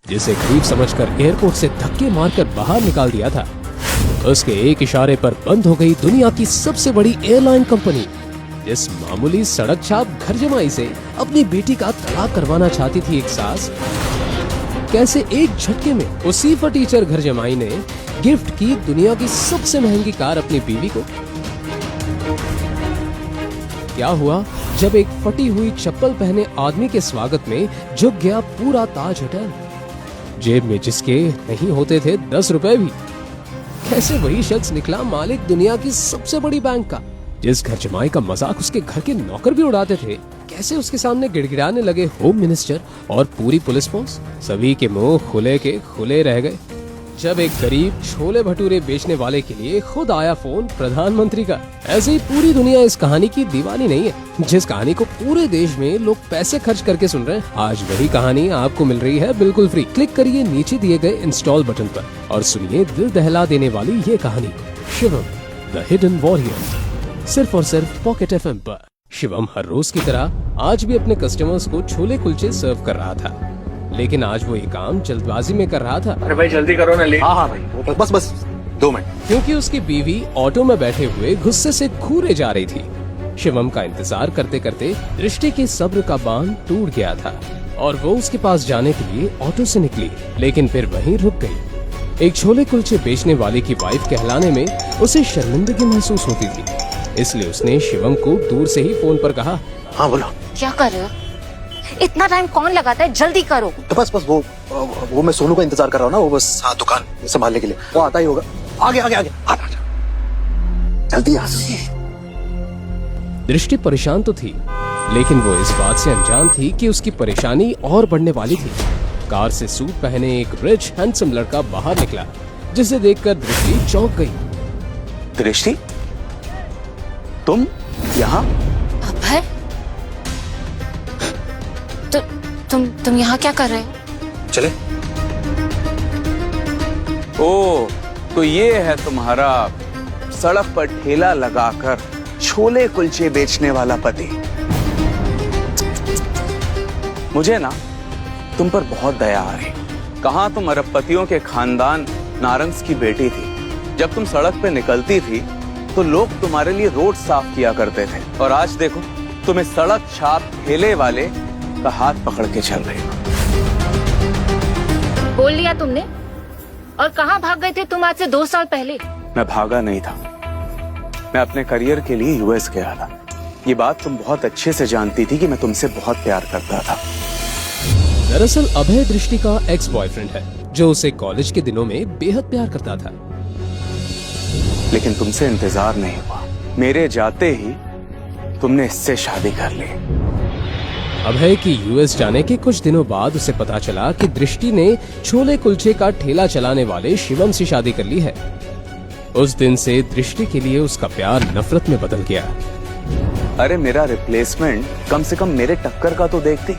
जिसे गरीब समझकर एयरपोर्ट से धक्के मारकर बाहर निकाल दिया था, उसके एक इशारे पर बंद हो गई दुनिया की सबसे बड़ी एयरलाइन कंपनी। जिस मामूली सड़क छाप घर जमाई से अपनी बेटी का तलाक करवाना चाहती थी एक सास, कैसे एक झटके में उसी फटीचर घर जमाई ने गिफ्ट की दुनिया की सबसे महंगी कार अपनी बीवी को। क्या हुआ जब एक फटी हुई चप्पल पहने आदमी के स्वागत में झुक गया पूरा ताज होटल, जेब में जिसके नहीं होते थे 10 रुपए भी। कैसे वही शख्स निकला मालिक दुनिया की सबसे बड़ी बैंक का। जिस घर जमाई का मजाक उसके घर के नौकर भी उड़ाते थे, कैसे उसके सामने गिड़गिड़ाने लगे होम मिनिस्टर और पूरी पुलिस फोर्स। सभी के मुंह खुले के खुले रह गए जब एक गरीब छोले भटूरे बेचने वाले के लिए खुद आया फोन प्रधानमंत्री का। ऐसे ही पूरी दुनिया इस कहानी की दीवानी नहीं है। जिस कहानी को पूरे देश में लोग पैसे खर्च करके सुन रहे हैं, आज वही कहानी आपको मिल रही है बिल्कुल फ्री। क्लिक करिए नीचे दिए गए इंस्टॉल बटन पर और सुनिए दिल दहला देने वाली ये कहानी, शिवम द हिडन वॉरियर, सिर्फ और सिर्फ पॉकेट FM पर। शिवम हर रोज की तरह आज भी अपने कस्टमर्स को छोले कुलचे सर्व कर रहा था, लेकिन आज वो ये काम जल्दबाजी में कर रहा था। अरे भाई जल्दी करो ना, लेट। हाँ भाई, बस 2 मिनट। क्योंकि उसकी बीवी ऑटो में बैठे हुए गुस्से से घूरे जा रही थी। शिवम का इंतजार करते करते दृष्टि के सब्र का बांध टूट गया था और वो उसके पास जाने के लिए ऑटो से निकली, लेकिन फिर वहीं रुक गई। एक छोले कुलचे बेचने वाले की वाइफ कहलाने में उसे शर्मिंदगी महसूस होती थी, इसलिए उसने शिवम को दूर से ही फोन पर कहा, हाँ बोलो। क्या कर रहे हो? इतना टाइम कौन लगाता है, जल्दी करो। तो बस वो मैं सोनू का इंतजार कर रहा हूँ ना, वो बस दुकान संभालने के लिए, वो आता ही होगा। आगे आ जल्दी आ। दृष्टि परेशान तो थी, लेकिन वो इस बात से अनजान थी कि उसकी परेशानी और बढ़ने वाली थी। कार से सूट पहने एक रिच हैंडसम लड़का बाहर निकला, जिसे देखकर दृष्टि चौंक गई। दृष्टि, तुम यहाँ? अभय, तुम यहाँ क्या कर रहे हो? चले। ओ, तो ये है तुम्हारा सड़क पर ठेला लगाकर छोले कुलचे बेचने वाला पति। मुझे ना तुम पर बहुत दया आ रही। कहाँ तुम अरबपतियों के खानदान नारंग्स की बेटी थी। जब तुम सड़क पे निकलती थी तो लोग तुम्हारे लिए रोड साफ किया करते थे, और आज देखो तुम्हें सड़क छाप ठेले वाले का हाथ पकड़ के चल रही हो। बोल लिया तुमने? और कहाँ भाग गए थे तुम आज से 2 साल पहले? मैं भागा नहीं था, मैं अपने करियर के लिए US गया था। ये बात तुम बहुत अच्छे से जानती थी कि मैं तुमसे बहुत प्यार करता था। दरअसल अभय दृष्टि का एक्स बॉयफ्रेंड है, जो उसे कॉलेज के दिनों में बेहद प्यार करता था। लेकिन तुमसे इंतजार नहीं हुआ, मेरे जाते ही तुमने इससे शादी कर ली। अभय की US जाने के कुछ दिनों बाद उसे पता चला कि दृष्टि ने छोले कुलचे का ठेला चलाने वाले शिवम से शादी कर ली है। उस दिन से दृष्टि के लिए उसका प्यार नफरत में बदल गया। अरे मेरा रिप्लेसमेंट कम से कम मेरे टक्कर का तो देखती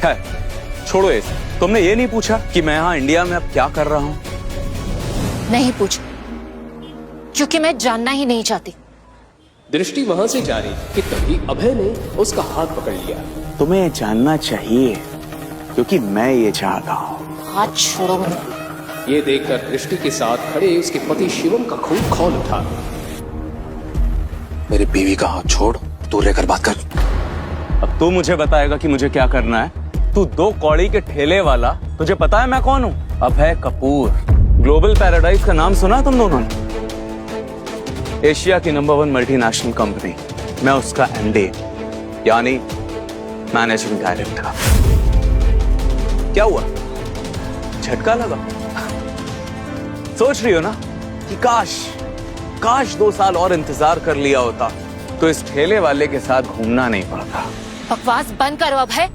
है। छोड़ो इसे, तुमने ये नहीं पूछा कि मैं यहाँ इंडिया में अब क्या कर रहा हूँ? नहीं पूछा, क्योंकि मैं जानना ही नहीं चाहती। दृष्टि वहाँ से जा रही कि तभी अभय ने उसका हाथ पकड़ लिया। तुम्हें जानना चाहिए, क्योंकि मैं ये चाहता हूँ। हाथ छोड़ो मुझे। ये देखकर दृष्टि के साथ खड़े उसके पति शिवम का खून खौल उठा। मेरी बीवी का हाथ छोड़, दूर रहकर बात कर। अब तू मुझे बताएगा कि मुझे क्या करना है। तू 2 कौड़ी के ठेले वाला, तुझे पता है मैं कौन हूँ? अभय कपूर। ग्लोबल पैराडाइज का नाम सुना तुम दोनों ने? एशिया की नंबर 1 मल्टीनेशनल कंपनी, मैं उसका MD यानी मैनेजिंग डायरेक्टर। क्या हुआ, झटका लगा? सोच रही हो ना कि काश 2 साल और इंतजार कर लिया होता तो इस ठेले वाले के साथ घूमना नहीं पड़ता। बकवास बंद करो अभय।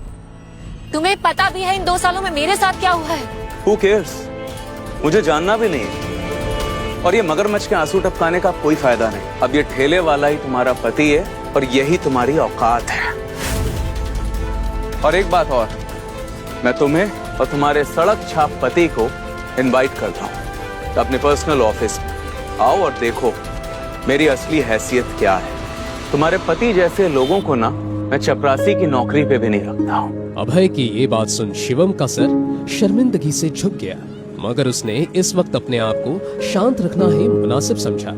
तुम्हें पता भी है इन 2 सालों में मेरे साथ क्या हुआ है? Who cares? मुझे जानना भी नहीं है। और ये मगरमच्छ के आंसू टपकाने का कोई फायदा नहीं। अब ये ठेले वाला ही तुम्हारा पति है और यही तुम्हारी औकात है। और एक बात और, मैं तुम्हें और तुम्हारे सड़क छाप पति को इनवाइट करता हूँ तो अपने पर्सनल ऑफिस में आओ और देखो मेरी असली हैसियत क्या है। तुम्हारे पति जैसे लोगों को ना मैं चपरासी की नौकरी पे भी नहीं रखता हूँ। अभय की ये बात सुन शिवम का सर शर्मिंदगी से झुक गया, मगर उसने इस वक्त अपने आप को शांत रखना ही मुनासिब समझा,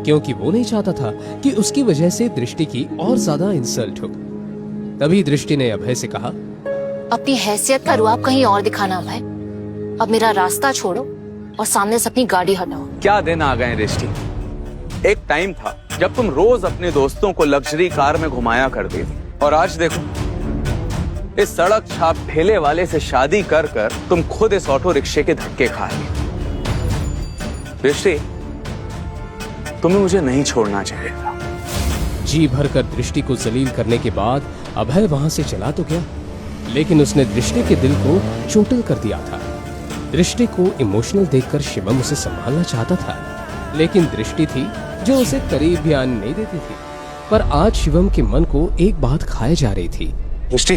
क्योंकि वो नहीं चाहता था कि उसकी वजह से दृष्टि की और ज्यादा इंसल्ट हो। तभी दृष्टि ने अभय से कहा, अपनी हैसियत का रुआब कहीं और दिखाना अभय। अब मेरा रास्ता छोड़ो और सामने से अपनी गाड़ी हटाओ। क्या दिन आ गए दृष्टि। एक टाइम था जब तुम रोज अपने दोस्तों को लग्जरी कार में घुमाया करती थी, और आज देखो इस सड़क छाप ठेले वाले से शादी कर कर तुम खुद इस ऑटो रिक्शे के धक्के खा रही। दृष्टि, तुम्हें मुझे नहीं छोड़ना चाहिए था। जी भरकर दृष्टि को जलील करने के बाद अभय वहां से चला तो गया, लेकिन उसने दृष्टि के दिल को चोटिल कर दिया था। दृष्टि को इमोशनल देखकर शिवम उसे संभालना चाहता था, लेकिन दृष्टि थी जो उसे करीब भी आने नहीं देती थी। पर आज शिवम के मन को एक बात खाए जा रही थी। दृष्टि,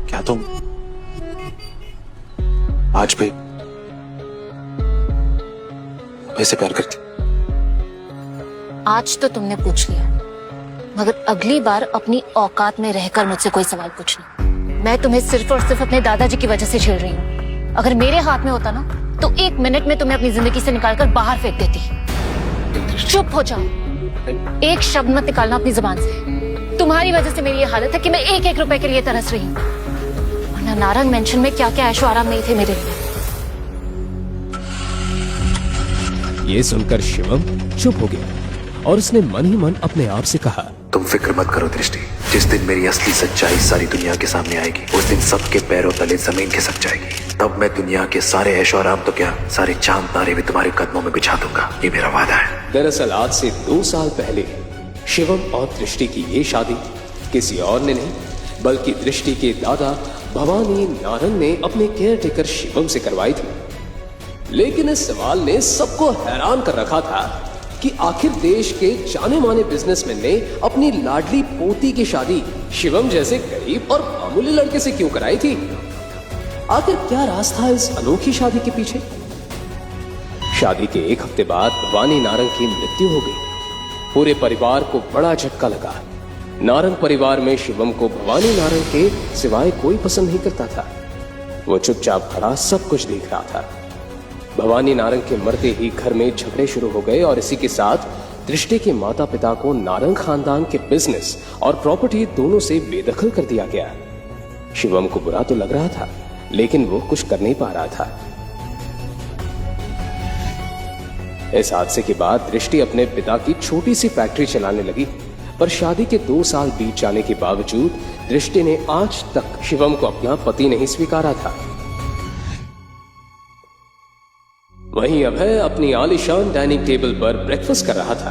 क्या तुम आज भी वैसे प्यार करती? आज तो तुमने पूछ लिया, मगर अगली बार अपनी औकात में रहकर मुझसे कोई सवाल पूछना। मैं तुम्हें सिर्फ और सिर्फ अपने दादाजी की वजह से झेल रही हूँ। अगर मेरे हाथ में होता ना तो 1 मिनट में तुम्हें अपनी जिंदगी से निकालकर बाहर फेंक देती। चुप हो जाओ, एक शब्द मत निकालना अपनी जुबान से। तुम्हारी वजह से मेरी ये हालत है कि मैं 1-1 रुपए के लिए तरस रही हूँ, वरना नारंग मेंशन में क्या क्या ऐशो आराम नहीं थे मेरे लिए। ये सुनकर शिवम चुप हो गया और उसने मन ही मन अपने आप से कहा, तुम फिक्र मत करो दृष्टि, जिस दिन मेरी असली सच्चाई सारी दुनिया के सामने आएगी उस दिन सबके पैरों तले जमीन खिसक जाएगी। तब मैं दुनिया के सारे ऐशो आराम तो क्या, सारे चांद तारे भी तुम्हारे कदमों में बिछा दूंगा। ये मेरा वादा है। दरअसल आज से 2 साल पहले शिवम और दृष्टि की ये शादी किसी और ने नहीं बल्कि दृष्टि के दादा भवानी नारंग ने अपने केयर टेकर शिवम से करवाई थी। लेकिन इस सवाल ने सबको हैरान कर रखा था कि आखिर देश के जाने माने बिजनेसमैन ने अपनी लाडली पोती की शादी शिवम जैसे गरीब और मामूली लड़के से क्यों कराई थी। आखिर क्या राज था इस अनोखी शादी के पीछे। शादी के 1 हफ्ते बाद भवानी नारंग की मृत्यु हो गई। पूरे परिवार को बड़ा झटका लगा। नारंग परिवार में शिवम को भवानी नारंग के सिवाय कोई पसंद नहीं करता था। वो चुपचाप खड़ा सब कुछ देख रहा था। भवानी नारंग के मरते ही घर में झगड़े शुरू हो गए और इसी के साथ दृष्टि के माता पिता को नारंग खानदान के बिजनेस और प्रॉपर्टी दोनों से बेदखल कर दिया गया। शिवम को बुरा तो लग रहा था, लेकिन वो कुछ कर नहीं पा रहा था। इस हादसे के बाद दृष्टि अपने पिता की छोटी सी फैक्ट्री चलाने लगी, पर शादी के 2 साल बीत जाने के बावजूद दृष्टि ने आज तक शिवम को अपना पति नहीं स्वीकारा था। वहीं अभय अपनी आलीशान डाइनिंग टेबल पर ब्रेकफास्ट कर रहा था।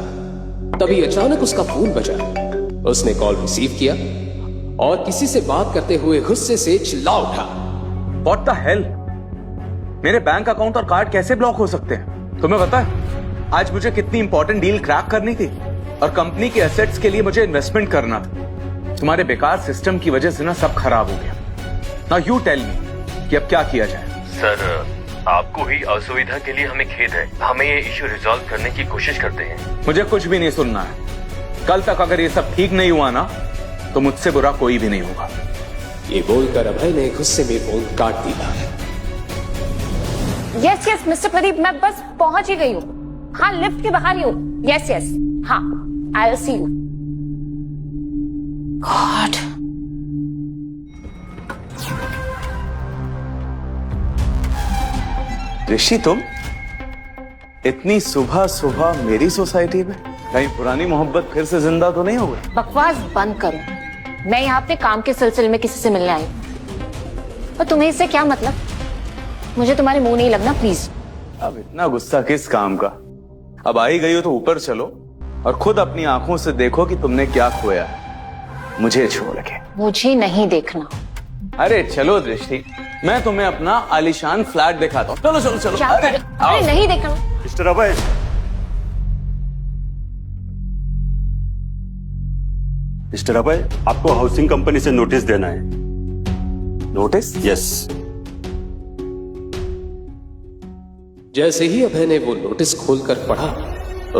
तभी अचानक उसका फोन बजा। उसने कॉल रिसीव किया और किसी से बात करते हुए गुस्से से चिल्ला उठा, What the hell? मेरे बैंक अकाउंट और कार्ड कैसे ब्लॉक हो सकते हैं? तुम्हें पता है आज मुझे कितनी इंपॉर्टेंट डील क्रैक करनी थी और कंपनी के एसेट्स के लिए मुझे इन्वेस्टमेंट करना था। तुम्हारे बेकार सिस्टम की वजह से ना सब खराब हो गया। नाउ यू टेल मी कि अब क्या किया जाए। सर, आपको हुई असुविधा के लिए हमें खेद है। हमें ये इश्यू रिजॉल्व करने की कोशिश करते हैं। मुझे कुछ भी नहीं सुनना है। कल तक अगर ये सब ठीक नहीं हुआ ना तो मुझसे बुरा कोई भी नहीं होगा। ये बोलकर अभय ने गुस्से में फोन काट दिया। यस यस मिस्टर प्रदीप, मैं बस पहुंच ही गई हूँ। हाँ, लिफ्ट के बाहर ही हूँ। यस यस, हाँ, I will see you. God, Rishi, तुम इतनी सुबह सुबह मेरी सोसाइटी में? कहीं पुरानी मोहब्बत फिर से जिंदा तो नहीं हो गई? बकवास बंद करो। मैं यहाँ अपने काम के सिलसिले में किसी से मिलने आई हूँ। और तुम्हें इससे क्या मतलब? मुझे तुम्हारे मुंह नहीं लगना, प्लीज। अब इतना गुस्सा किस काम का? अब आई गई हो तो ऊपर चलो और खुद अपनी आंखों से देखो कि तुमने क्या खोया है मुझे छोड़ के। मुझे नहीं देखना। अरे चलो दृष्टि, मैं तुम्हें अपना आलीशान फ्लैट दिखाता हूँ। चलो चलो चलो। क्या कर? अरे नहीं देखना। मिस्टर अभय, मिस्टर अभय, आपको हाउसिंग कंपनी से नोटिस देना है। नोटिस? यस। जैसे ही अभय ने वो नोटिस खोलकर पढ़ा,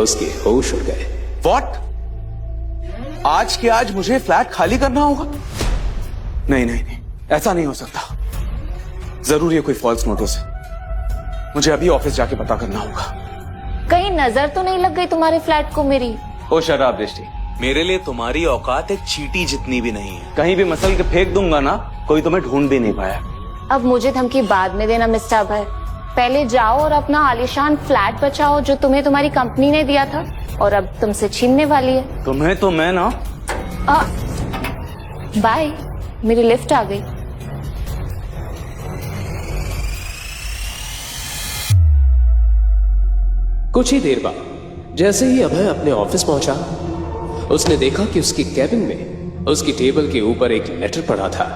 उसके होश उड़ गए। व्हाट? आज के आज मुझे फ्लैट खाली करना होगा? नहीं नहीं नहीं, ऐसा नहीं हो सकता। जरूर ये कोई फॉल्स नोटिस है। मुझे अभी ऑफिस जाके पता करना होगा। कहीं नजर तो नहीं लग गई तुम्हारे फ्लैट को मेरी? ओ शराब दृष्टि, मेरे लिए तुम्हारी औकात एक चींटी जितनी भी नहीं है। कहीं भी मसल के फेंक दूंगा ना, कोई तुम्हें ढूंढ भी नहीं पाया। अब मुझे धमकी बाद में देना मिस्टर अभय। पहले जाओ और अपना आलीशान फ्लैट बचाओ जो तुम्हें तुम्हारी कंपनी ने दिया था और अब तुमसे छीनने वाली है। तुम्हें तो मैं ना। बाय, मेरी लिफ्ट आ गई। कुछ ही देर बाद जैसे ही अभय अपने ऑफिस पहुंचा, उसने देखा कि उसकी कैबिन में उसकी टेबल के ऊपर एक लेटर पड़ा था।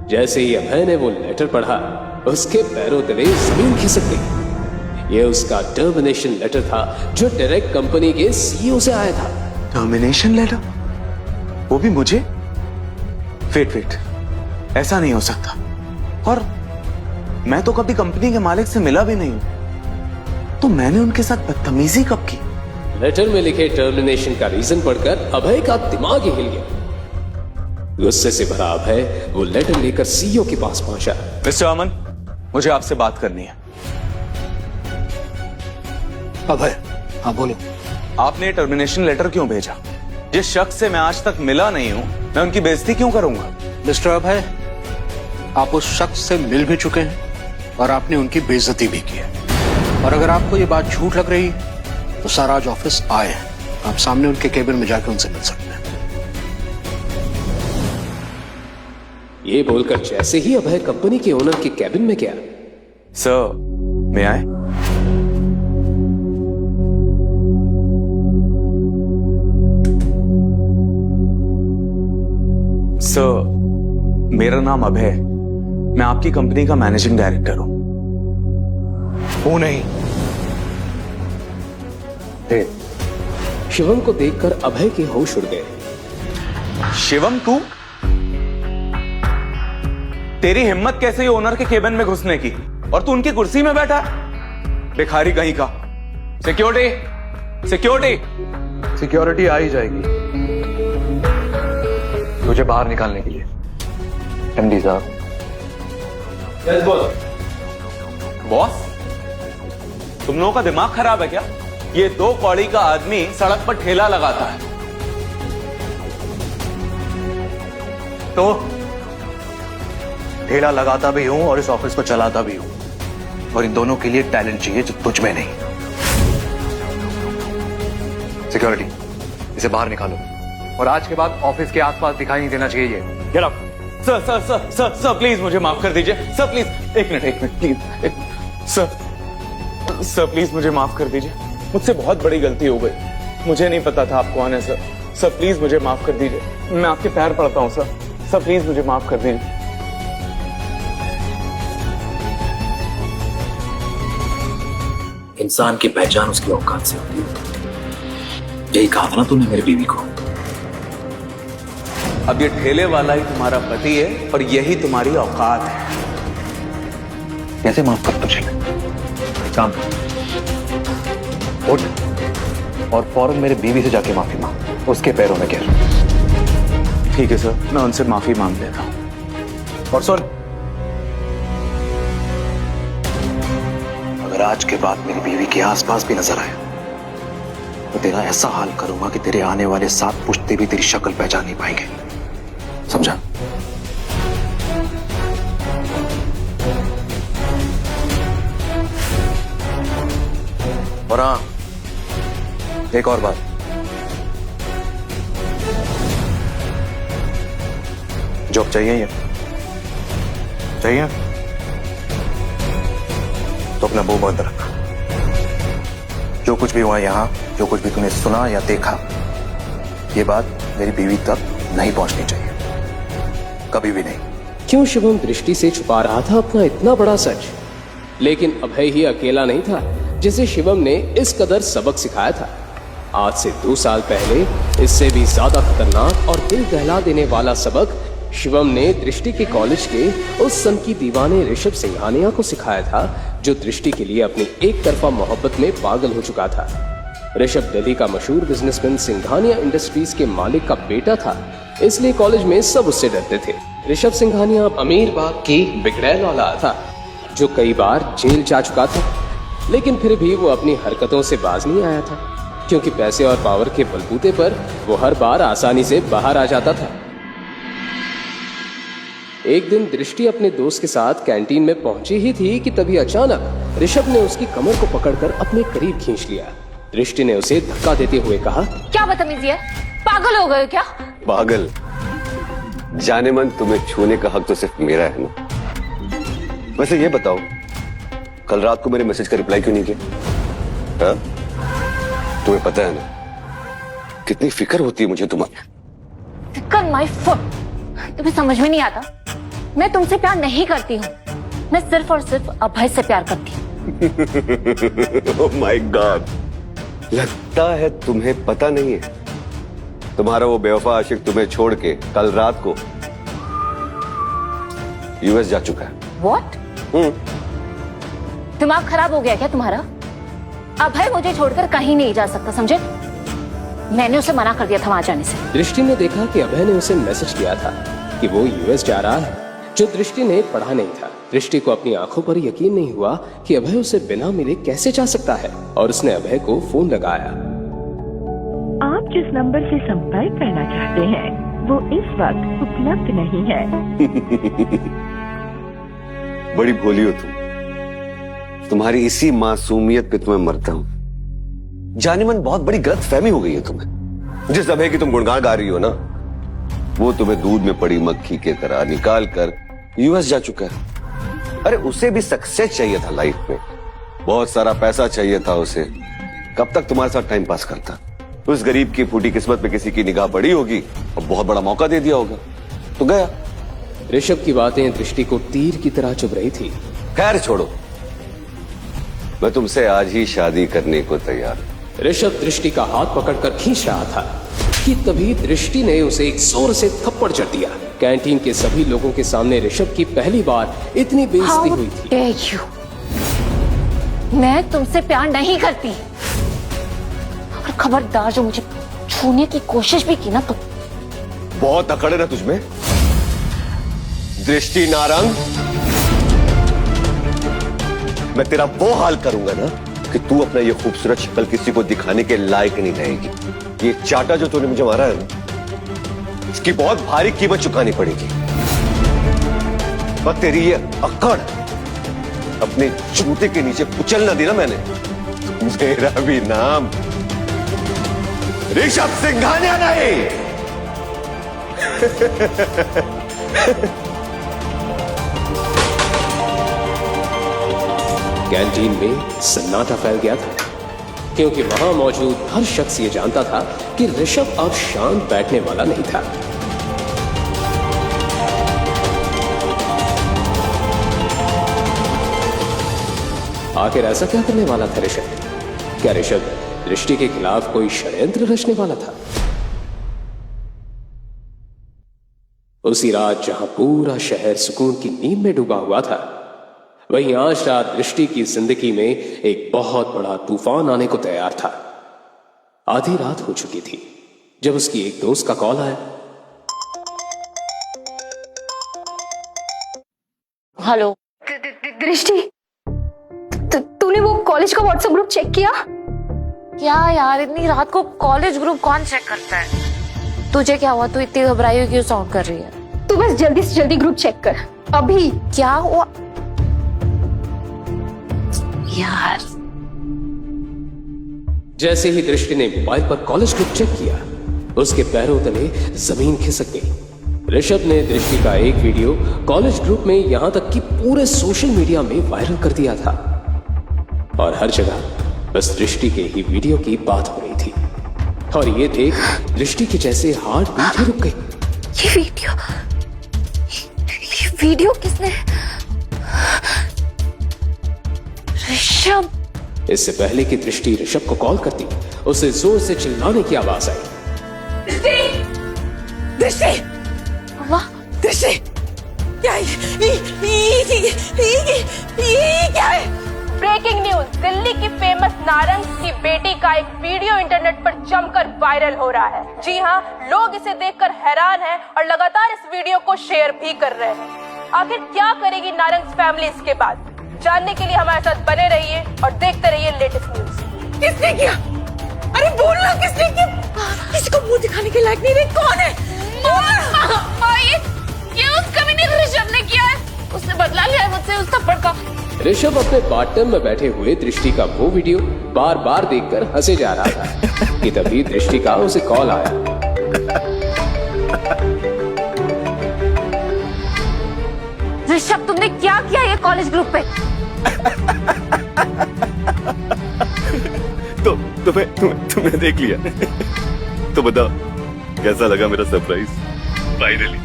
जैसे ही अभय ने वो लेटर पढ़ा, उसके पैरों तले जमीन खिसक गई। ये उसका टर्मिनेशन लेटर था जो डायरेक्ट कंपनी के सीईओ से आया था। Termination letter? वो भी मुझे? वेट, ऐसा नहीं हो सकता। और मैं तो कभी कंपनी के मालिक से मिला भी नहीं हूं, तो मैंने उनके साथ बदतमीजी कब की? लेटर में लिखे टर्मिनेशन का रीजन पढ़कर अभय का दिमाग ही हिल गया। गुस्से से भरा अभय वो लेटर लेकर सीईओ के पास पहुंचा। मिस्टर अमन, मुझे आपसे बात करनी है। अभय, हाँ बोलो। आपने टर्मिनेशन लेटर क्यों भेजा? जिस शख्स से मैं आज तक मिला नहीं हूं, मैं उनकी बेइज्जती क्यों करूंगा? मिस्टर अभय, आप उस शख्स से मिल भी चुके हैं और आपने उनकी बेइज्जती भी की है। और अगर आपको ये बात झूठ लग रही है तो सर आज ऑफिस आए हैं, आप सामने उनके केबिन में जाकर उनसे मिल सकते हैं। ये बोलकर जैसे ही अभय कंपनी के ओनर के कैबिन में गया, सर, मैं आए? सर, मेरा नाम अभय है। मैं आपकी कंपनी का मैनेजिंग डायरेक्टर हूं। वो नहीं। शिवम को देखकर अभय के होश उड़ गए। शिवम, तू? तेरी हिम्मत कैसे ही ओनर के केबिन में घुसने की, और तू उनकी कुर्सी में बैठा? भिखारी कहीं का। सिक्योरिटी, सिक्योरिटी आ ही जाएगी तुझे बाहर निकालने के लिए। एमडी साहब। यस बॉस, तुम लोगों का दिमाग खराब है क्या? ये 2 कौड़ी का आदमी सड़क पर ठेला लगाता है तो ठेला लगाता भी हूं और इस ऑफिस को चलाता भी हूं, और इन दोनों के लिए टैलेंट चाहिए जो तुझ में नहीं। सिक्योरिटी, इसे बाहर निकालो और आज के बाद ऑफिस के आसपास दिखाई नहीं देना चाहिए। Get out. सर, प्लीज मुझे माफ कर दीजिए। सर प्लीज, एक मिनट प्लीज। सर प्लीज मुझे माफ कर दीजिए। मुझसे बहुत बड़ी गलती हो गई। मुझे नहीं पता था आप कौन है सर। सर प्लीज मुझे माफ कर दीजिए। मैं आपके पैर पड़ता हूं सर। सर प्लीज मुझे माफ कर दीजिए। इंसान की पहचान उसकी औकात से होती है। यही कहा था ना तूने मेरी बीवी को। अब ये ठेले वाला ही तुम्हारा पति है और यही तुम्हारी औकात है। कैसे माफ कर तुझे? काम उठ और फौरन मेरे बीवी से जाके माफी मांग, उसके पैरों में गिर। ठीक है सर, मैं उनसे माफी मांग लेता हूं। और सुन, अगर आज के बाद मेरी बीवी के आसपास भी नजर आए तो तेरा ऐसा हाल करूंगा कि तेरे आने वाले 7 पुश्ते भी तेरी शक्ल पहचान नहीं पाएंगे। समझा? और हाँ, एक और बात, जॉब चाहिए ये? चाहिए तो अपना मुंह बंद रख। जो कुछ भी हुआ यहां, जो कुछ भी तूने सुना या देखा, ये बात मेरी बीवी तक नहीं पहुंचनी चाहिए, कभी भी नहीं। क्यों शिवम दृष्टि से छुपा रहा था अपना इतना बड़ा सच? लेकिन अभय ही अकेला नहीं था जिसे शिवम ने इस कदर सबक सिखाया था। आज से 2 साल पहले इससे भी ज्यादा खतरनाक और दिल दहला देने वाला सबक शिवम ने दृष्टि के कॉलेज के उस सन की दीवाने ऋषभ सिंघानिया को सिखाया था, जो दृष्टि के लिए अपनी एक तरफा मोहब्बत में पागल हो चुका था। ऋषभ दिल्ली का मशहूर बिजनेसमैन सिंघानिया इंडस्ट्रीज के मालिक का बेटा था, इसलिए कॉलेज में सब उससे डरते थे। ऋषभ सिंघानिया अमीर बाप की बिगड़ैल औलाद था, जो कई बार जेल जा चुका था, लेकिन फिर भी वो अपनी हरकतों से बाज नहीं आया था, क्योंकि पैसे और पावर के बलबूते पर वो हर बार आसानी से बाहर आ जाता था। एक दिन दृष्टि अपने दोस्त के साथ कैंटीन में पहुंची ही थी कि तभी अचानक ऋषभ ने उसकी कमर को पकड़कर अपने करीब खींच लिया। दृष्टि ने उसे धक्का देते हुए कहा, क्या बदतमीजी है, पागल हो गए हो क्या? पागल? जाने मन, तुम्हें छूने का हक तो सिर्फ मेरा है ना। वैसे ये बताओ, कल रात को मेरे मैसेज का रिप्लाई क्यों नहीं किया? हाँ? तुम्हें पता है ना कितनी फिक्र होती है मुझे तुम्हारी। फिक्र माय फुट, तुम्हें समझ में नहीं आता? मैं तुमसे प्यार नहीं करती हूँ, मैं सिर्फ और सिर्फ अभय से प्यार करती हूँ। ओह माय गॉड, लगता है तुम्हें पता नहीं है, तुम्हारा वो बेवफा आशिक तुम्हें छोड़ के कल रात को यूएस जा चुका है। व्हाट? दिमाग खराब हो गया क्या तुम्हारा? अभय मुझे छोड़कर कहीं नहीं जा सकता, समझे? मैंने उसे मना कर दिया था वहां जाने से। दृष्टि ने देखा कि अभय ने उसे मैसेज किया था कि वो यूएस जा रहा है, जो दृष्टि ने पढ़ा नहीं था। दृष्टि को अपनी आंखों पर यकीन नहीं हुआ कि अभय उसे बिना मिले कैसे जा सकता है, और उसने अभय को फोन लगाया। आप जिस नंबर से संपर्क करना चाहते हैं वो इस वक्त उपलब्ध नहीं है। बड़ी भोली हो तुम, तुम्हारी इसी मासूमियत पे तुम्हें मरता हूं। जाने मन, बहुत बड़ी गलत फहमी हो गई है तुम्हें। जिस अभय की तुम गुणगान गा रही हो ना, वो तुम्हें दूध में पड़ी मक्खी के तरह निकाल कर यूएस जा चुका है। अरे उसे भी सक्सेस चाहिए था लाइफ में, बहुत सारा पैसा चाहिए था उसे। कब तक तुम्हारे साथ टाइम पास करता? उस गरीब की फूटी किस्मत पे किसी की निगाह पड़ी होगी और बहुत बड़ा मौका दे दिया होगा तो गया। ऋषभ की बातें दृष्टि को तीर की तरह चुभ रही थी। खैर छोड़ो, मैं तुमसे आज ही शादी करने को तैयार। ऋषभ दृष्टि का हाथ पकड़कर खींच रहा था कि तभी दृष्टि ने उसे एक जोर से थप्पड़ जड़ दिया। कैंटीन के सभी लोगों के सामने ऋषभ की पहली बार इतनी बेइज्जती हुई थी। How dare you? मैं तुमसे प्यार नहीं करती, और खबरदार जो मुझे छूने की कोशिश भी की ना तो। बहुत अकड़ है ना तुझमें, दृष्टि नारंग। मैं तेरा वो हाल करूंगा ना कि तू अपना ये खूबसूरत शक्ल किसी को दिखाने के लायक नहीं रहेगी। ये चाटा जो तूने मुझे मारा है ना, इसकी बहुत भारी कीमत चुकानी पड़ेगी। और तेरी ये अकड़ अपने जूते के नीचे कुचल ना दी ना मैंने, मेरा भी नाम ऋषभ सिंघानिया नहीं। कैंटीन में सन्नाटा फैल गया था, क्योंकि वहां मौजूद हर शख्स ये जानता था कि ऋषभ अब शांत बैठने वाला नहीं था। आखिर ऐसा क्या करने वाला था ऋषभ? क्या ऋषभ दृष्टि के खिलाफ कोई षड्यंत्र रचने वाला था? उसी रात जहां पूरा शहर सुकून की नींद में डूबा हुआ था, वहीं आज रात दृष्टि की जिंदगी में एक बहुत बड़ा तूफान आने को तैयार था। आधी रात हो चुकी थी जब उसकी एक दोस्त का कॉल आया। हेलो दृष्टि, तूने वो कॉलेज का व्हाट्सएप ग्रुप चेक किया? क्या यार, इतनी रात को कॉलेज ग्रुप कौन चेक करता है? तुझे क्या हुआ? तू इतनी घबराई हुई क्यों साउंड कर रही है? तू बस जल्दी से जल्दी ग्रुप चेक कर अभी। क्या हुआ यार? जैसे ही दृष्टि ने मोबाइल पर कॉलेज ग्रुप चेक किया, उसके पैरों तले जमीन खिसक गई। ऋषभ ने दृष्टि का एक वीडियो कॉलेज ग्रुप में, यहां तक कि पूरे सोशल मीडिया में वायरल कर दिया था, और हर जगह बस दृष्टि के ही वीडियो की बात हो रही थी। और ये देख दृष्टि के जैसे हार्ट बीट ही रुक गई। ये वीडियो किसने? ऋषभ। इससे पहले कि दृष्टि ऋषभ को कॉल करती, उसे जोर से चिल्लाने की आवाज आई। दृष्टि, वाह दृष्टि, क्या है? ये क्या है? ब्रेकिंग न्यूज, दिल्ली की फेमस नारंग की बेटी का एक वीडियो इंटरनेट पर जमकर वायरल हो रहा है। जी हाँ, लोग इसे देखकर हैरान हैं और लगातार इस वीडियो को शेयर भी कर रहे हैं। आखिर क्या करेगी नारंग फैमिली इसके बाद? जानने के लिए हमारे साथ बने रहिए और देखते रहिए लेटेस्ट न्यूज। किसने किया? अरे बोलना, किसने किया? किसी को मुंह दिखाने के लायक नहीं रही। कौन है? ये उस कमीने ऋषभ ने किया है। उसने बदला लिया है मुझसे उस थप्पड़ का। ऋषभ अपने बाथटब में बैठे हुए दृष्टि का वो वीडियो बार बार देखकर हंसे जा रहा था कि तभी दृष्टि का उसे कॉल आया। ऋषभ, तुमने क्या किया ये कॉलेज ग्रुप पे? तो तुम्हें देख लिया। तो बताओ कैसा लगा मेरा सरप्राइज? फाइनली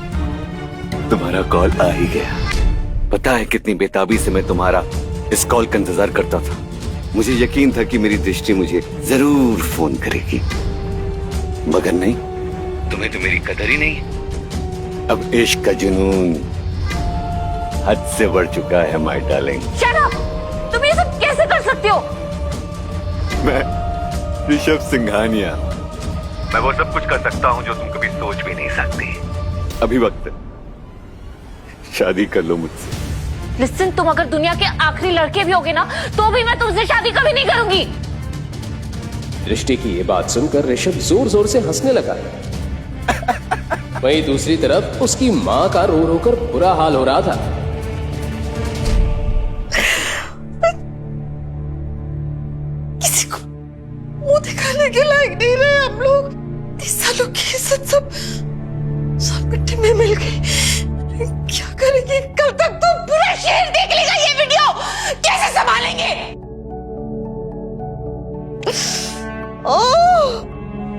तुम्हारा कॉल आ ही गया। पता है कितनी बेताबी से मैं तुम्हारा इस कॉल का इंतजार करता था। मुझे यकीन था कि मेरी दृष्टि मुझे जरूर फोन करेगी, मगर नहीं, तुम्हें तो मेरी कदर ही नहीं। अब इश्क का जुनून हद से बढ़ चुका है माय डार्लिंग। Shut up! तुम ये सब कैसे कर सकते हो? मैं ऋषभ सिंघानिया, मैं वो सब कुछ कर सकता हूँ जो तुम कभी सोच भी नहीं सकती। अभी वक्त है, शादी कर लो मुझसे। लिसन, तुम अगर दुनिया के आखिरी लड़के भी होगे ना, तो भी मैं तुमसे शादी कभी नहीं करूंगी। दृष्टि की ये बात सुनकर ऋषभ जोर जोर से हंसने लगा। वहीं दूसरी तरफ उसकी माँ का रो रो कर बुरा हाल हो रहा था। किसी को मुंह दिखाने के लायक नहीं रहे हम लोग। 30 सालों की इज्जत सब मिट्टी में मिल गई। क्या करेंगे? कल तक तो पूरा शहर देख लेगा ये वीडियो। कैसे संभालेंगे?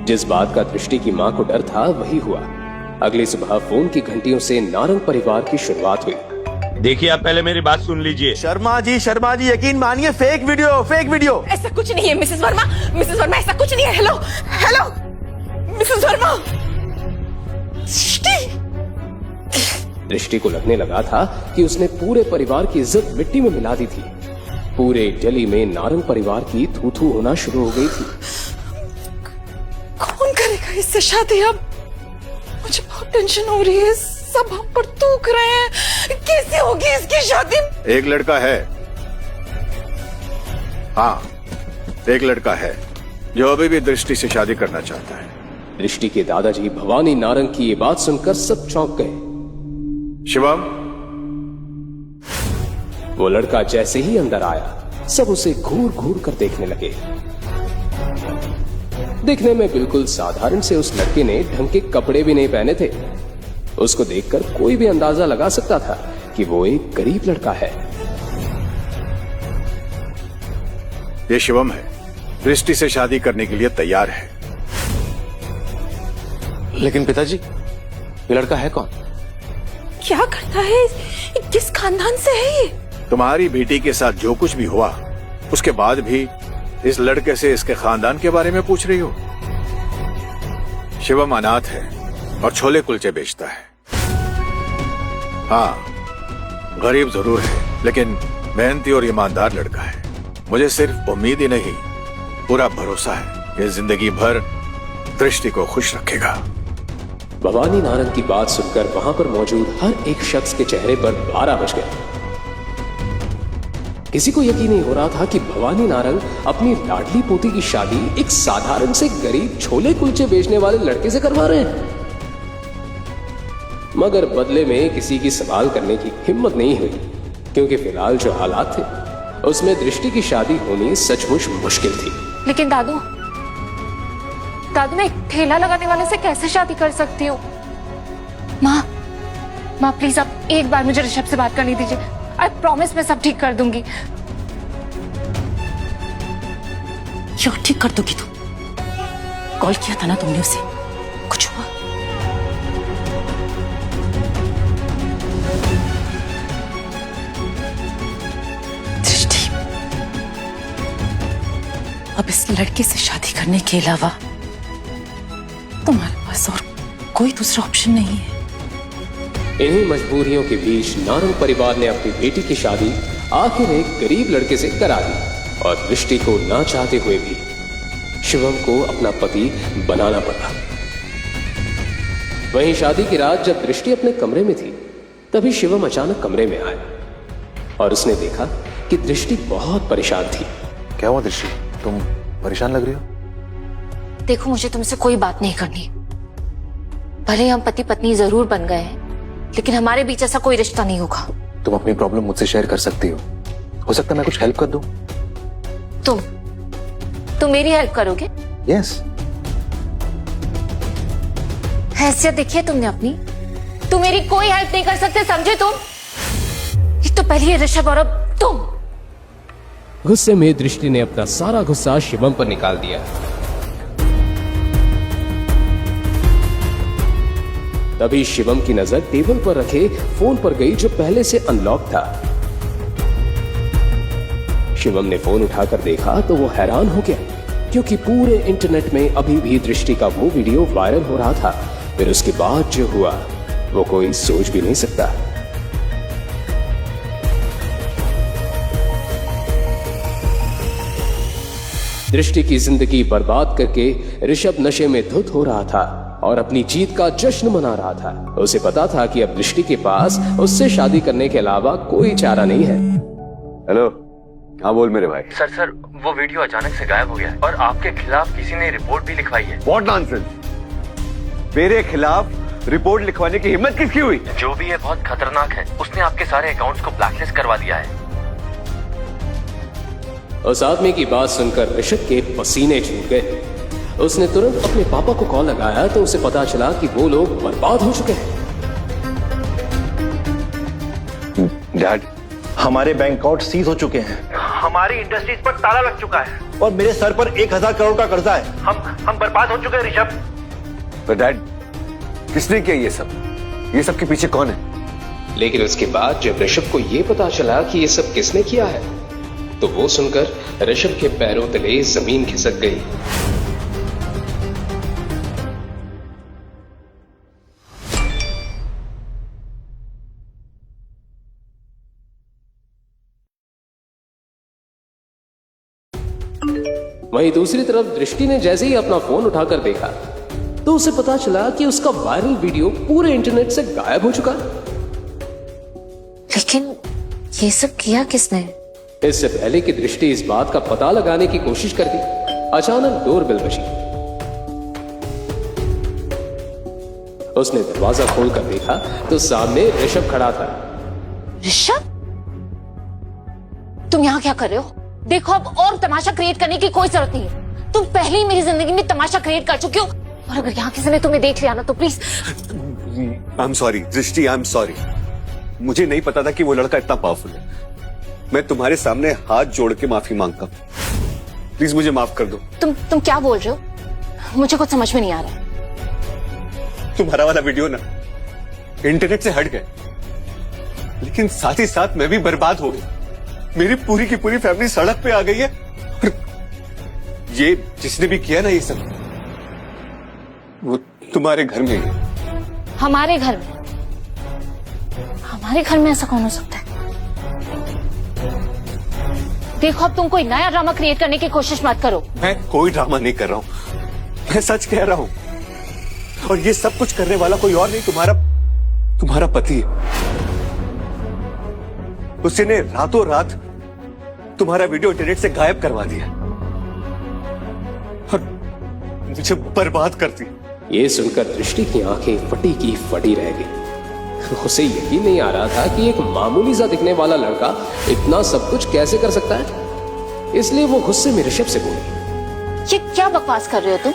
जिस बात का दृष्टि की माँ को डर था वही हुआ। अगली सुबह फोन की घंटियों से नारंग परिवार की शुरुआत हुई। देखिए, आप पहले मेरी बात सुन लीजिए। शर्मा जी यकीन मानिए, फेक वीडियो। ऐसा कुछ नहीं है मिसेस वर्मा, ऐसा कुछ नहीं है। Hello Mrs Verma. दृष्टि को लगने लगा था कि उसने पूरे परिवार की इज्जत मिट्टी में मिला दी थी। पूरे दिल्ली में नारंग परिवार की थू थू होना शुरू हो गई थी। कौन करेगा इससे शादी? अब मुझे बहुत टेंशन हो रही है। सब हम पर थूक रहे हैं। कैसे होगी इसकी शादी? एक लड़का है, हाँ, एक लड़का है जो अभी भी दृष्टि से शादी करना चाहता है। दृष्टि के दादाजी भवानी नारंग की ये बात सुनकर सब चौंक गए। शिवम, वो लड़का जैसे ही अंदर आया, सब उसे घूर घूर कर देखने लगे। दिखने में बिल्कुल साधारण से उस लड़के ने ढंग के कपड़े भी नहीं पहने थे। उसको देखकर कोई भी अंदाजा लगा सकता था कि वो एक गरीब लड़का है। ये शिवम है, दृष्टि से शादी करने के लिए तैयार है। लेकिन पिताजी, ये लड़का है कौन? क्या करता है? किस खानदान से है ये? तुम्हारी बेटी के साथ जो कुछ भी हुआ, उसके बाद भी इस लड़के से इसके खानदान के बारे में पूछ रही हो? शिवम अनाथ है और छोले कुलचे बेचता है। हाँ, गरीब जरूर है, लेकिन मेहनती और ईमानदार लड़का है। मुझे सिर्फ उम्मीद ही नहीं, पूरा भरोसा है कि जिंदगी भर दृष्टि को खुश रखेगा। भवानी नारंग की बात सुनकर वहां पर मौजूद हर एक शख्स के चेहरे पर 12 बज गए। किसी को यकीन नहीं हो रहा था कि भवानी नारंग अपनी लाडली पोती की शादी एक साधारण से गरीब छोले कुलचे बेचने वाले लड़के से करवा रहे हैं। मगर बदले में किसी की सवाल करने की हिम्मत नहीं हुई, क्योंकि फिलहाल जो हालात थे उसमें दृष्टि की शादी होनी सचमुच मुश्किल थी। लेकिन दादू, मैं एक ठेला लगाने वाले से कैसे शादी कर सकती हूँ? माँ प्लीज आप एक बार मुझे ऋषभ से बात करने दीजिए। आई प्रॉमिस मैं सब ठीक कर दूंगी। क्यों ठीक कर दोगी तुम? कॉल किया था ना तुमने उसे, कुछ हुआ? दृष्टि, अब इस लड़के से शादी करने के अलावा तुम्हारे पास और कोई दूसरा ऑप्शन नहीं है। इन्हीं मजबूरियों के बीच नारंग परिवार ने अपनी बेटी की शादी आखिर एक गरीब लड़के से करा दी और दृष्टि को ना चाहते हुए भी शिवम को अपना पति बनाना पड़ा। वहीं शादी की रात जब दृष्टि अपने कमरे में थी तभी शिवम अचानक कमरे में आया और उसने देखा कि दृष्टि बहुत परेशान थी। क्या हुआ दृष्टि, तुम परेशान लग रही हो? देखो, मुझे तुमसे कोई बात नहीं करनी। भले हम पति पत्नी जरूर बन गए हैं, लेकिन हमारे बीच ऐसा कोई रिश्ता नहीं होगा। तुम अपनी प्रॉब्लम मुझसे शेयर कर सकती हो सकता है मैं कुछ हेल्प कर दूं। तुम मेरी हेल्प करोगे? यस। हैसियत देखी है तुमने अपनी? तुम मेरी कोई हेल्प नहीं कर सकते, समझे तुम? एक तो पहले ये ऋषभ और अब तुम। गुस्से में दृष्टि ने अपना सारा गुस्सा शिवम पर निकाल दिया। तभी शिवम की नजर टेबल पर रखे फोन पर गई जो पहले से अनलॉक था। शिवम ने फोन उठाकर देखा तो वो हैरान हो गया, क्योंकि पूरे इंटरनेट में अभी भी दृष्टि का वो वीडियो वायरल हो रहा था। फिर उसके बाद जो हुआ वो कोई सोच भी नहीं सकता। दृष्टि की जिंदगी बर्बाद करके ऋषभ नशे में धुत हो रहा था और अपनी जीत का जश्न मना रहा था। उसे पता था कि अब दृष्टि के पास उससे शादी करने के अलावा कोई चारा नहीं है। हेलो, हाँ बोल मेरे भाई। सर वो वीडियो अचानक से गायब हो गया है और आपके खिलाफ किसी ने रिपोर्ट भी लिखवाई है। What nonsense! मेरे खिलाफ रिपोर्ट लिखवाने की हिम्मत किसकी हुई? जो भी है बहुत खतरनाक है। उसने आपके सारे अकाउंट्स को ब्लैकलिस्ट करवा दिया है। उस आदमी की बात सुनकर ऋषभ के पसीने छूट गए। उसने तुरंत अपने पापा को कॉल लगाया तो उसे पता चला कि वो लोग बर्बाद हो चुके हैं। डैड, हमारे बैंक अकाउंट सीज हो चुके हैं, हमारी इंडस्ट्रीज पर ताला लग चुका है और मेरे सर पर 1000 करोड़ का कर्जा है। हम बर्बाद हो चुके हैं ऋषभ। पर डैड, किसने किया ये सब? ये सब के पीछे कौन है? लेकिन उसके बाद जब ऋषभ को ये पता चला कि ये सब किसने किया है तो वो सुनकर ऋषभ के पैरों तले जमीन खिसक गई। वहीं दूसरी तरफ दृष्टि ने जैसे ही अपना फोन उठाकर देखा तो उसे पता चला कि उसका वायरल वीडियो पूरे इंटरनेट से गायब हो चुका। लेकिन ये सब किया किसने? इससे पहले कि दृष्टि इस बात का पता लगाने की कोशिश करती, अचानक डोरबेल बजी। उसने दरवाजा खोलकर देखा तो सामने ऋषभ खड़ा था। ऋषभ, तुम यहाँ क्या कर रहे हो? देखो, अब और तमाशा क्रिएट करने की कोई जरूरत नहीं है। तुम पहले ही मेरी जिंदगी में तमाशा क्रिएट कर चुके हो और अगर यहाँ किसी ने तुम्हें देख लिया ना तो प्लीज। आई एम सॉरी दृष्टि, आई एम सॉरी। मुझे नहीं पता था कि वो लड़का इतना पावरफुल है। मैं तुम्हारे सामने हाथ जोड़ के माफी मांगता हूँ। प्लीज मुझे माफ कर दो। तुम क्या बोल रहे हो? मुझे कुछ समझ में नहीं आ रहा है। तुम्हारा वाला वीडियो ना इंटरनेट से हट गए, लेकिन साथ ही साथ मैं भी बर्बाद हो गई। मेरी पूरी की पूरी फैमिली सड़क पे आ गई है। ये जिसने भी किया ना ये सब, वो तुम्हारे घर में है। हमारे घर में? हमारे घर में ऐसा कौन हो सकता है? देखो, अब तुम कोई नया ड्रामा क्रिएट करने की कोशिश मत करो। मैं कोई ड्रामा नहीं कर रहा हूं, मैं सच कह रहा हूं। और ये सब कुछ करने वाला कोई और नहीं, तुम्हारा पति है। उसने रातों रात तुम्हारा वीडियो इंटरनेट से गायब करवा दिया और मुझे बर्बाद कर दी। ये सुनकर दृष्टि की आंखें फटी की फटी रह गई। उसे यकीन नहीं आ रहा था कि एक मामूली सा दिखने वाला लड़का इतना सब कुछ कैसे कर सकता है। इसलिए वो गुस्से में ऋषभ से बोली, ये क्या बकवास कर रहे हो तुम?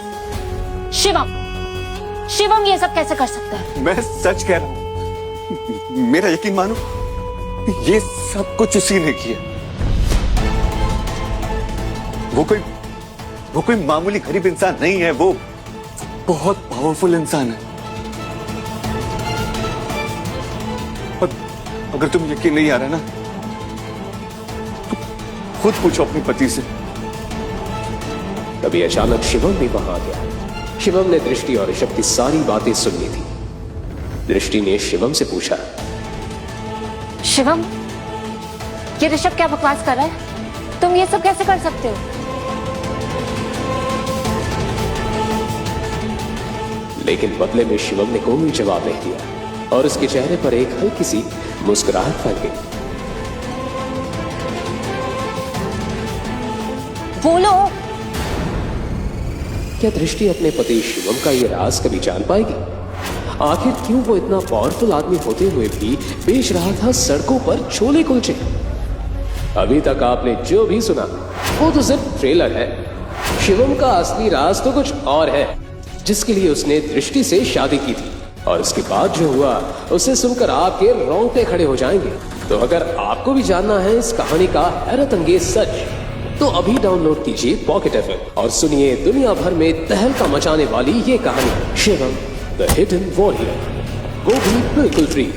शिवम ये सब कैसे कर सकता है? मैं सच कह रहा हूं, मेरा यकीन मानो, ये सब कुछ उसी ने किया। वो कोई मामूली गरीब इंसान नहीं है, वो बहुत पावरफुल इंसान है। और अगर तुम यकीन नहीं आ रहा ना तो खुद पूछो अपने पति से। तभी अचानक शिवम भी वहां आ गया। शिवम ने दृष्टि और ऋषभ की सारी बातें सुन ली थी। दृष्टि ने शिवम से पूछा, शिवम, ये ऋषभ क्या बकवास कर रहा है? तुम ये सब कैसे कर सकते हो? लेकिन बदले में शिवम ने कोई जवाब नहीं दिया और उसके चेहरे पर एक हल्की सी मुस्कुराहट फैल गई। बोलो। क्या दृष्टि अपने पति शिवम का ये राज कभी जान पाएगी? आखिर क्यों वो इतना पावरफुल आदमी होते हुए भी बेच रहा था सड़कों पर छोले कुलचे? अभी तक आपने जो भी सुना वो तो सिर्फ ट्रेलर है। शिवम का असली राज तो कुछ और है, जिसके लिए उसने दृष्टि से शादी की थी। और उसके बाद जो हुआ उसे सुनकर आपके रोंगटे खड़े हो जाएंगे। तो अगर आपको भी जानना है इस कहानी का हैरत अंगेज सच, तो अभी डाउनलोड कीजिए पॉकेट एफएम और सुनिए दुनिया भर में तहलका मचाने वाली ये कहानी, शिवम द हिडन वॉरियर। वो भी बिल्कुल फ्री।